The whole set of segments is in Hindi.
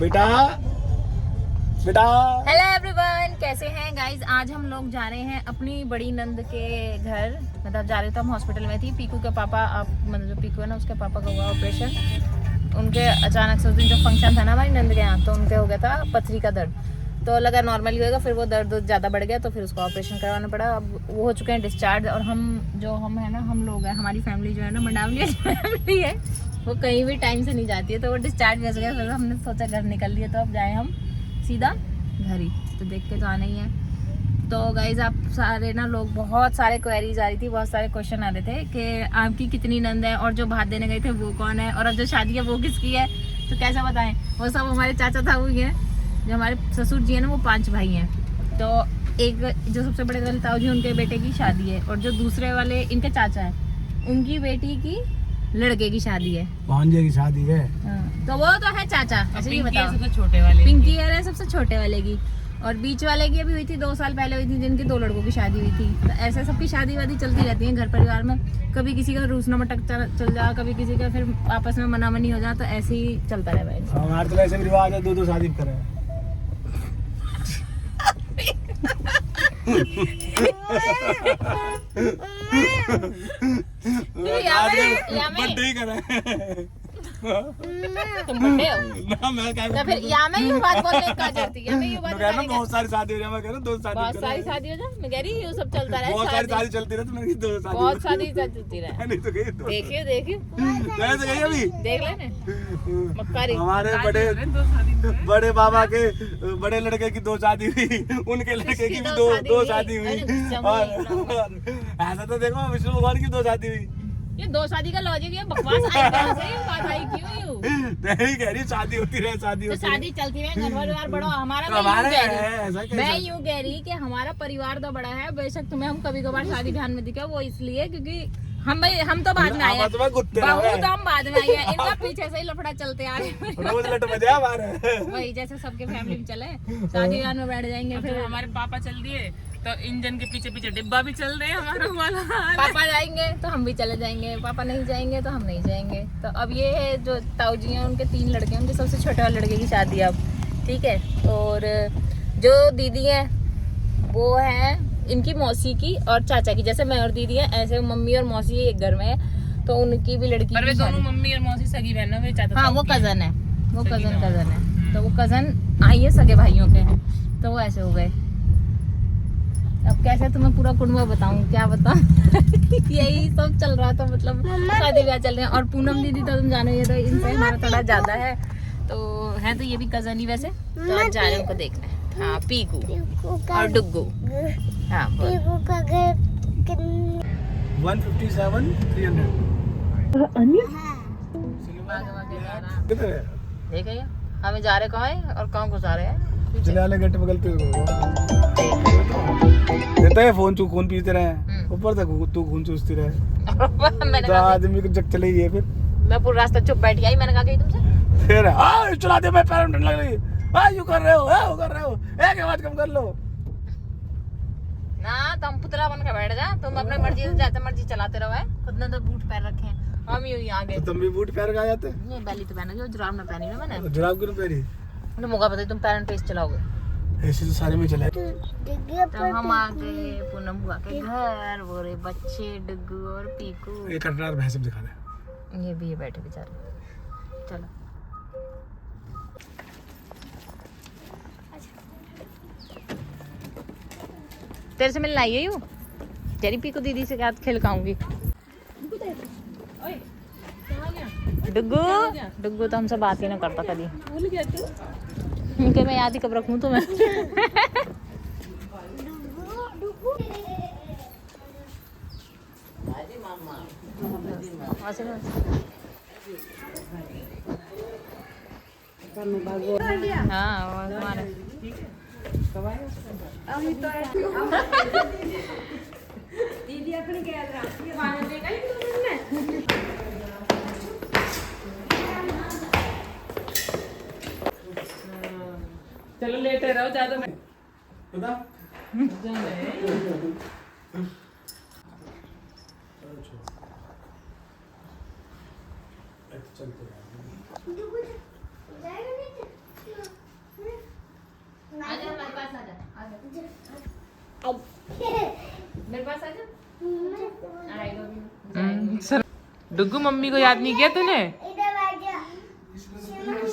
बेटा बेटा। हेलो एवरीवन, कैसे हैं गाइज। आज हम लोग जा रहे हैं अपनी बड़ी नंद के घर। मतलब जा रहे थे, हम हॉस्पिटल में थी। पीकू के पापा, मतलब जो पीकू है ना, उसके पापा का हुआ ऑपरेशन। उनके अचानक से उस दिन जो फंक्शन था ना हमारी नंद के यहाँ, तो उनके हो गया था पथरी का दर्द। तो लगा नॉर्मल ही होगा, फिर वो दर्द ज़्यादा बढ़ गया, तो फिर उसको ऑपरेशन करवाना पड़ा। अब वो हो चुके हैं डिस्चार्ज। और हम है ना, हम लोग हैं, हमारी फैमिली जो है ना, मंडावली फैमिली है, वो कहीं भी टाइम से नहीं जाती है। तो वो डिस्चार्ज भी हो गया। फिर हमने सोचा घर निकल लिए, तो अब जाए हम सीधा घर ही। तो देख के तो आना ही है। तो गाइज आप सारे ना लोग, बहुत सारे क्वेरीज आ रही थी, बहुत सारे क्वेश्चन आ रहे थे कि आपकी कितनी नंद है, और जो भात देने गए थे वो कौन है, और अब जो शादी है वो किसकी है। तो कैसे बताएं, वो सब हमारे चाचा था, हुई है। जो हमारे ससुर जी है ना, वो 5 भाई हैं। तो एक जो सबसे बड़े वाले ताऊ जी, उनके बेटे की शादी है, और जो दूसरे वाले इनके चाचा है, उनकी बेटी की लड़के की शादी है, भांजे की शादी है। तो वो तो है चाचा। ऐसे ही बताओ, सबसे छोटे वाले पिंकी है सबसे छोटे वाले की, और बीच वाले की अभी हुई थी 2 साल पहले हुई थी, जिनकी 2 लड़कों की शादी हुई थी। तो ऐसे सबकी शादी वादी चलती रहती है घर परिवार में। कभी किसी का रूसना मटक चल जा, कभी किसी का फिर आपस में मनामनी हो जा, तो ऐसे ही चलता रहे भाई। हमारे तो ऐसे भी रिवाज है, 2 शादी करे। तुम बड़े हो ना, मैं क्या तो फिर या मैं यूं बात बोलने का जरूरती है, मैं यूं बात कहना बहुत सारी शादी हो जाए। मैं कह रहा 2 शादी, बहुत सारी शादी हो जाए। मैं कह रही यूं सब चलता रहे, बहुत सारी शादी चलती रहे, तो मैंने 2 शादी, बहुत शादी चलती रहे। नहीं तो कही 2। देखिए तो कही अभी देख लेने मक्कारी। हमारे बड़े बाबा के बड़े लड़के की 2 शादी हुई, उनके लड़के की भी 2 शादी हुई, और ऐसा तो देखो विष्णु भगवान की 2 शादी हुई। ये 2 शादी का लॉजिक है, बकवास आई कहां से, बात आई क्यों यूं। नहीं कह रही शादी होती रहे, शादी तो होती रहे। शादी चलती रहे, घर परिवार बड़ा हमारा। मैं यूं कह रही कि हमारा परिवार तो बड़ा है। बेशक तुम्हें हम कभी कभार शादी ध्यान में दिखे, वो इसलिए क्योंकि हम तो बाद में आए हैं, बहुत हम बाद में आए हैं। इनका पीछे से ही लफड़ा चलते आ रहे हैं, रोज लट बजा हमारे। वही जैसे सबके फैमिली में चले, शादी ध्यान में बैठ जाएंगे। फिर फिर हमारे पापा चल दिए तो इंजन के पीछे पीछे डिब्बा भी चल रहे हैं हमारा वाला। पापा जाएंगे तो हम भी चले जाएंगे, पापा नहीं जाएंगे तो हम नहीं जाएंगे। तो अब ये है जो ताऊ जी हैं, उनके 3 लड़के हैं, उनके सबसे छोटे वाले लड़के की शादी अब, ठीक है। और जो दीदी है वो है इनकी मौसी की और चाचा की। जैसे मैं और दीदी है, ऐसे मम्मी और मौसी एक घर में है, तो उनकी भी लड़की पर वे दोनों मम्मी और मौसी सगी बहन है, चाचा। हाँ, वो कजन है, वो कजन है। तो वो कजन आई है सगे भाइयों के, तो वो ऐसे हो गए। अब कैसे तुम्हें पूरा कुंडवा बताऊं, क्या बताऊं। यही सब चल रहा था, मतलब शादी ब्याह चल रहे हैं। और पूनम दीदी तो तुम जानो, ये तो इनसे हमारा थोड़ा ज्यादा है, तो है तो ये भी कजन ही वैसे। तो आज जा रहे हैं उनको देखने। हाँ, पीकू और डुग्गू। हाँ, 157 300 कितने है? देखे हमें जा रहे कहाँ है और कहाँ घुसा रहे हैं। चले वाले गेट बगल पे देता है फोन, तू खून पीते रहे ऊपर तक, तू खून चूसती रहे। मैंने तो आदमी को जग चले गई। फिर मैं पूरा रास्ता चुप बैठी आई। मैंने कहा कही तुमसे, फिर चला दे, मैं पैरों में ठंड लग रही है, यू कर रहे हो, वो कर रहे हो, एक आवाज कम कर लो ना। तुम पुतला बन के बैठ जा, तुम अपने मर्जी से जैसे मर्जी चलाते रहो। है खुद ने तो बूट पैर रखे हैं, हम यूं ही आगे। तो तुम भी बूट पैर का जाते? ये बैली तो पहना, जो जुराब ना पहनी ना मैंने। जुराब क्यों पहनी? मुझे मौका पता तुम पैर पे चलाओगे। ऐसे तो सारे में चला। तो हम आ गए पूनम बुआ के घर। वो रे बच्चे डुग्गू और पीकू। एक कटरार भैंस दिखा दे। ये भी ये बैठे बेचारे। चलो तेरे से मिलना आई है यूं। तेरी पीकू दीदी से क्या खेल खाऊंगी। डुग्गू डुग्गू तो हमसे बात ही ना करता कभी। मैं याद ही कब रखूं तुम्हें। हाँ तुम्हारे दीदी अपनी क्या चलो लेटे रहो ज्यादा। पता आजा हमारे पास आजा, आजा मेरे पास आजा। आएगा भी। डुग्गू मम्मी को याद नहीं किया तूने?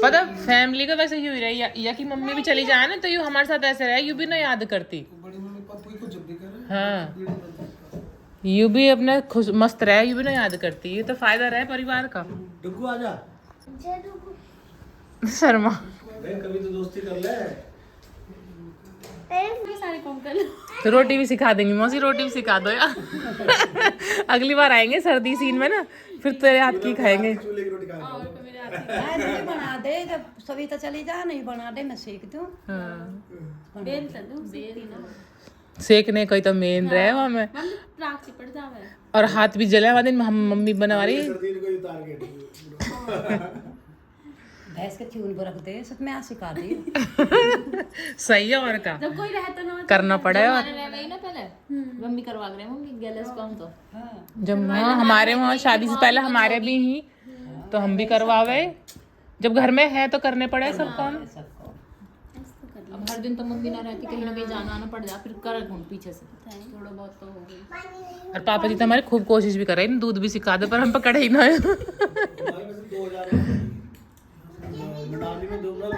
पता फैमिली का वैसे यूं ही रही या कि मम्मी भी चली जाए ना तो यूं हमारे साथ ऐसे रहे, यूं भी ना याद करती। हाँ यूं भी अपने खुश मस्त रहे, यूं भी ना याद करती। ये तो फायदा रहे परिवार का। डुग्गू आजा। शर्मा कभी तो दोस्ती कर ले। तो रोटी भी सिखा देंगी मौसी, रोटी भी सिखा दो यार। अगली बार आएंगे सर्दी सीन में ना, फिर तेरे हाथ की खाएंगे। चूल्हे की रोटी खाएंगे। नहीं बना दे, जब सभी तो चली जा, नहीं बना दे मैं सीख दूं। सेकने कोई तो मेन रहे वहाँ में, और हाथ भी जले हुआ दिन हम मम्मी बना रही। भैंस के ट्यून पर रख दे, सब मैं सिखा दी। सही है, और क्या जब कोई रहता ना करना पड़े। और वही ना पहले मम्मी करवा रहे मम्मी गैलेस कौन तो जब वहाँ हमारे वहाँ शादी से पहले हमारे भी ही तो हम भी करवावे, जब घर में है तो करने पड़े सब काम। अब हर दिन तो मम्मी ना रहती, कहीं ना कहीं जाना आना पड़ जा, फिर कर घूम पीछे से थोड़ा बहुत तो हो गई। और पापा जी तो हमारे खूब कोशिश भी कर रहे हैं दूध भी सिखा दे, पर हम पकड़े ही ना।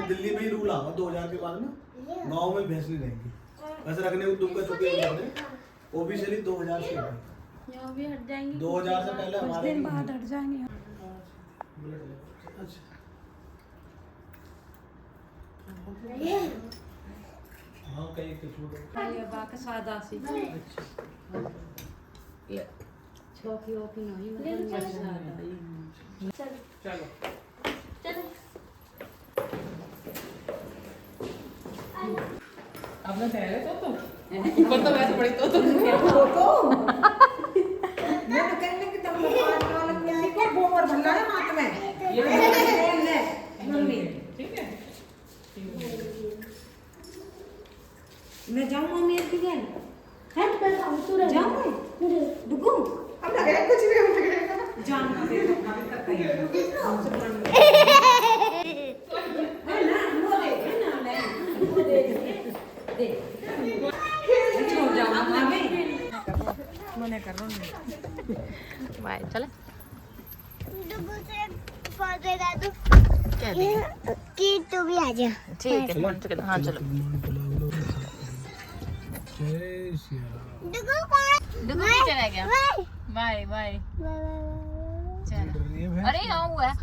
दिल्ली में ही रूल आगा 2000 के बाद ना गांव में भैंस नहीं रहेंगी, वैसे रखने को दुम का चुके ऑफिशियली 2000 से यहाँ भी हट जाएंगी 2000 से पहले कुछ हमारे दिन बाद हट जाएंगे। हाँ कहीं के छोड़ बाकी सादा सी छोकी ओकी नहीं चलो अब ना ठहरे तो ऊपर तो वैसे पड़ी तो मैं तो कहने की तब को गोबर भंगा है हाथ में ये मम्मी ठीक है। मैं जाऊं मम्मी के घर है तो पहले हम तू रह जाऊं डुगू अब लगे कुछ भी हम लगेगा जाना दे तो काम करता है ना वो दे ना ले वो दे दे छोड़ जाओ आगे मने कर रहा हूं बाय चले क्या कि तू भी आ जा। ठीक है हाँ चलो डुगू नीचे रह गया। बाय बाय चलो। अरे हाँ हुआ है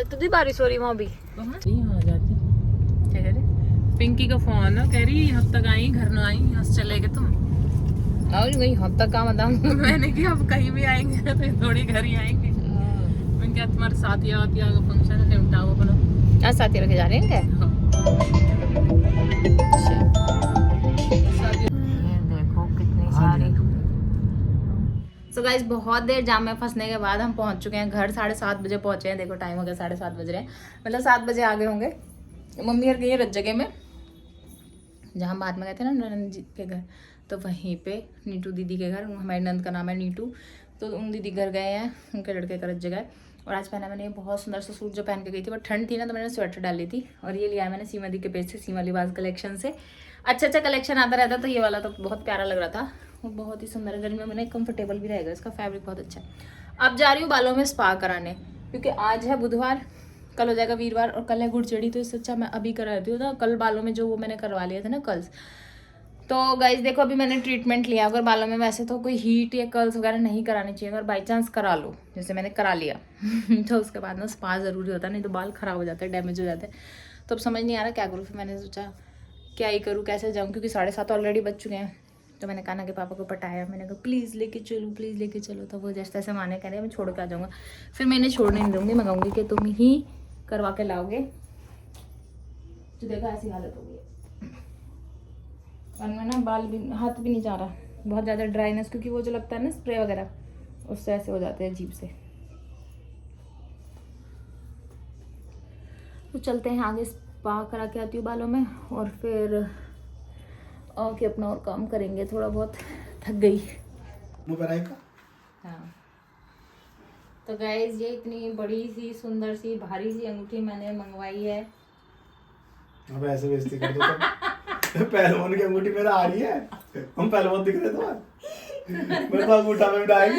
तो भी बारिश हो रही वहाँ भी। यहाँ आ जाती क्या कह रहे? पिंकी का फोन है, कह रही हब तक आई घर ना आई, यहाँ से चले गए तुम। और वही हम तक का बताऊँ। मैंने कहा अब कहीं भी आएंगे तो थोड़ी घर ही आएंगे। मैंने कहा तुम्हारे साथिया वातिया का फंक्शन है निपटा वो अपना। आज साथी रखे जा रहे हैं क्या? देखो कितनी सारी। सो गाइस बहुत देर जाम में फंसने के बाद हम पहुंच चुके हैं घर। 7:30 बजे पहुंचे हैं। देखो टाइम हो गया 7:30 बज रहे हैं, मतलब 7 बजे आ गए होंगे। मम्मी घर गई है रज जगह में, जहाँ बाद में गए थे ना ननद जी के घर, तो वहीं पे नीटू दीदी के घर, हमारी नंद का नाम है नीटू, तो उन दीदी घर गए हैं, उनके लड़के का रज जगह है। और आज पहना मैंने ये बहुत सुंदर सा सूट जो पहन के गई थी, बट ठंड थी ना तो मैंने स्वेटर डाली थी। और ये लिया मैंने सीमा दी के पेज से, सीमा लिबास कलेक्शन से। अच्छा कलेक्शन आता रहता, तो ये वाला तो बहुत प्यारा लग रहा था और बहुत ही सुंदर है। गर्मी में मैंने कंफर्टेबल भी रहेगा, इसका फैब्रिक बहुत अच्छा है। अब जा रही हूँ बालों में स्पा कराने, क्योंकि आज है बुधवार, कल हो जाएगा वीरवार और कल है गुड़चड़ी, तो इससे अच्छा मैं अभी करा देती हूँ ना। कल बालों में जो वो मैंने करवा लिया था ना कर्ल्स, तो गाइज देखो अभी मैंने ट्रीटमेंट लिया। अगर बालों में वैसे तो कोई हीट या कर्ल्स वगैरह नहीं करानी चाहिए, अगर बाई चांस करा लो जैसे मैंने करा लिया तो उसके बाद ना स्पा ज़रूरी होता है, नहीं तो बाल ख़राब हो जाते हैं, डैमेज हो जाते हैं। तो अब समझ नहीं आ रहा क्या करूँ, फिर मैंने सोचा क्या ही करूँ, कैसे जाऊँ, क्योंकि 7:30 ऑलरेडी बज चुके हैं। तो मैंने कान्हा के पापा को पटाया, मैंने कहा प्लीज़ लेके चलो, प्लीज़ लेके चलो। तो वो जैसे तैसे माने, कह रहे मैं छोड़ के आ जाऊँगा। फिर मैं इन्हें छोड़ने नहीं दूँगी, मैं कहूँगी कि तुम ही करवा के लाओगे। तो देखो ऐसी हालत हो गई है, और मैं ना बाल भी, हाथ भी नहीं जा रहा, बहुत ज़्यादा ड्राइनेस, क्योंकि वो जो लगता है ना स्प्रे वगैरह, उससे ऐसे हो जाते हैं अजीब से। तो चलते हैं आगे, स्पा करा के आती हूँ बालों में, और फिर आके अपना और काम करेंगे। थोड़ा बहुत थक गई। हाँ तो गाइज ये इतनी बड़ी सी सुंदर सी भारी सी अंगूठी मैंने मंगवाई है अब ऐसे बेइज्जती कर दो तुम। पहलवान की अंगूठी मेरा आ रही है, हम पहलवान दिख रहे तुम्हें, मेरे को अंगूठा में बिठाएगी।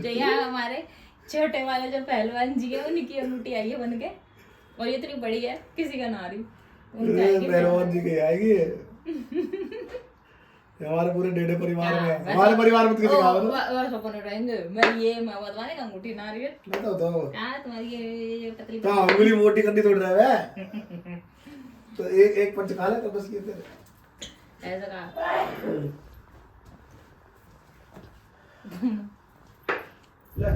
जो यहाँ हमारे छोटे वाले जो पहलवान जी है उनकी अंगूठी आई है बन के, और ये इतनी बड़ी है किसी का ना रही, उनका आएगी पहलवान जी की आएगी। हमारे पूरे डेढ़े परिवार में, हमारे परिवार में तो किसी का वो सपने रहेंगे मैं बदवाने का अंगूठी ना रही है। बताओ हाँ तुम्हारी ये पतली तो उंगली मोटी करनी तोड़ रहा है तो एक पंच खा ले तो बस ये तेरे ऐसा कहा। ले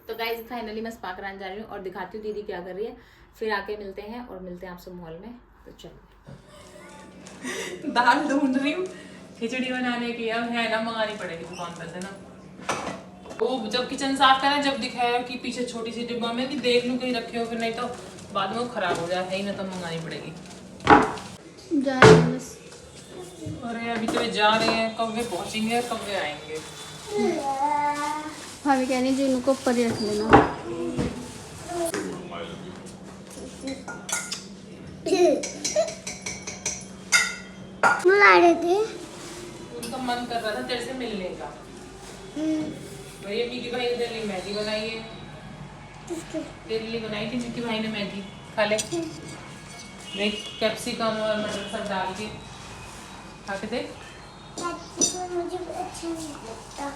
तो गाइज फाइनली मैं स्पा कराने जा रही हूँ और दिखाती हूँ दीदी क्या कर रही है, फिर आके मिलते हैं और मिलते हैं आपसे मॉल में। तो चलो दाल ढूंढ रही हूँ खिचड़ी बनाने की, अब है ना मंगानी पड़ेगी दुकान पर से ना। वो जब किचन साफ करें जब दिखाया कि पीछे छोटी सी डिब्बा में भी देख लूँ कहीं रखे हो, फिर नहीं तो बाद में वो खराब हो जाए, है ही ना, तो मंगानी पड़ेगी। अरे अभी तो वे जा रहे हैं, कब वे पहुंचेंगे कब वे आएंगे। भाभी कह रही जी इनको ऊपर ही रख लेना। बुला रहे थे, उनका मन कर रहा था तेरे से मिलने का। भैया मिकी भाई ने तेरे लिए मैगी बनाई है, तेरे लिए बनाई थी मिकी भाई ने मैगी, खा ले। देख कैप्सिकम और मटर सब डाल के खा के देख। मुझे अच्छा नहीं लगता।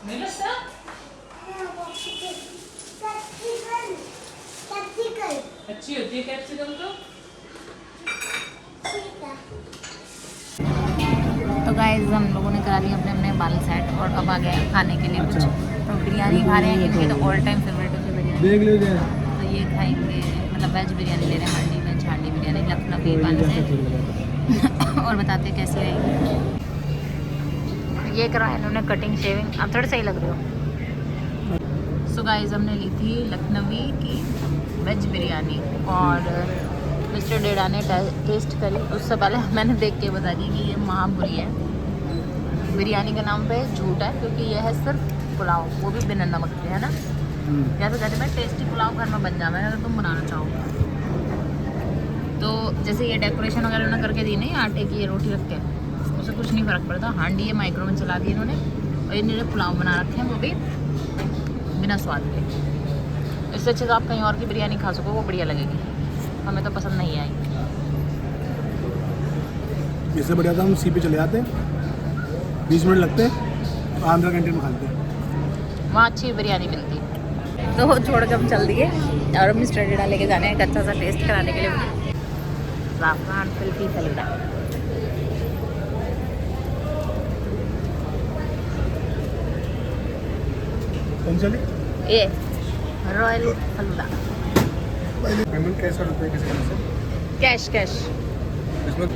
नहीं लगता? अच्छी होती है कैप्सिकम तो। तो गाइस हम लोगों ने करा लिया अपने अपने बाल सेट और अब आ गए खाने के लिए कुछ। तो बिरयानी खा रहे हैं, इनके तो ऑल टाइम फेवरेट है बिरयानी। देख लीजिए तो ये खाएंगे, मतलब वेज बिरयानी ले रहे हैं, हांडी वेज हांडी बिरयानी लखनवी पानी से। और बताते कैसी रहेगी। ये करा इन्होंने कटिंग शेविंग, आप थोड़े सही लग रहे हो। सो गाइस हमने ली थी लखनवी की वेज बिरयानी और मिस्टर डेडा ने टेस्ट करी। उससे पहले मैंने देख के बता दी कि ये महाबुरी है। बिरयानी के नाम पे झूठ है क्योंकि ये है सिर्फ पुलाव, वो भी बिना नमक के, है ना। या तो कहते मैं टेस्टी पुलाव घर में बन जाए अगर तुम बनाना चाहो। तो जैसे ये डेकोरेशन वगैरह उन्होंने करके दी नहीं आटे की, ये रोटी रख के, उससे कुछ नहीं फ़र्क पड़ता। हांडी ये माइक्रो में चला दी इन्होंने और इन्होंने पुलाव बना रखे हैं, वो भी बिना स्वाद के। इससे अच्छे तो आप कहीं और की बिरयानी खा सको, वो बढ़िया लगेगी। हमें तो पसंद नहीं आई। इससे बढ़िया था हम सी पे चले जाते, 20 मिनट लगते, आंध्रा कैंटीन में खाते। वहाँ अच्छी बिरयानी मिलती। तो छोड़ के हम चल दिए और मिस्टर डेडा लेके जाने एक अच्छा सा टेस्ट कराने के लिए ज़ाफ़रान कुल्फ़ी फलूदा। कौन चले? ये रॉयल फलूदा। पेमेंट कैसे होता है किसी से? Cash cash. इसमें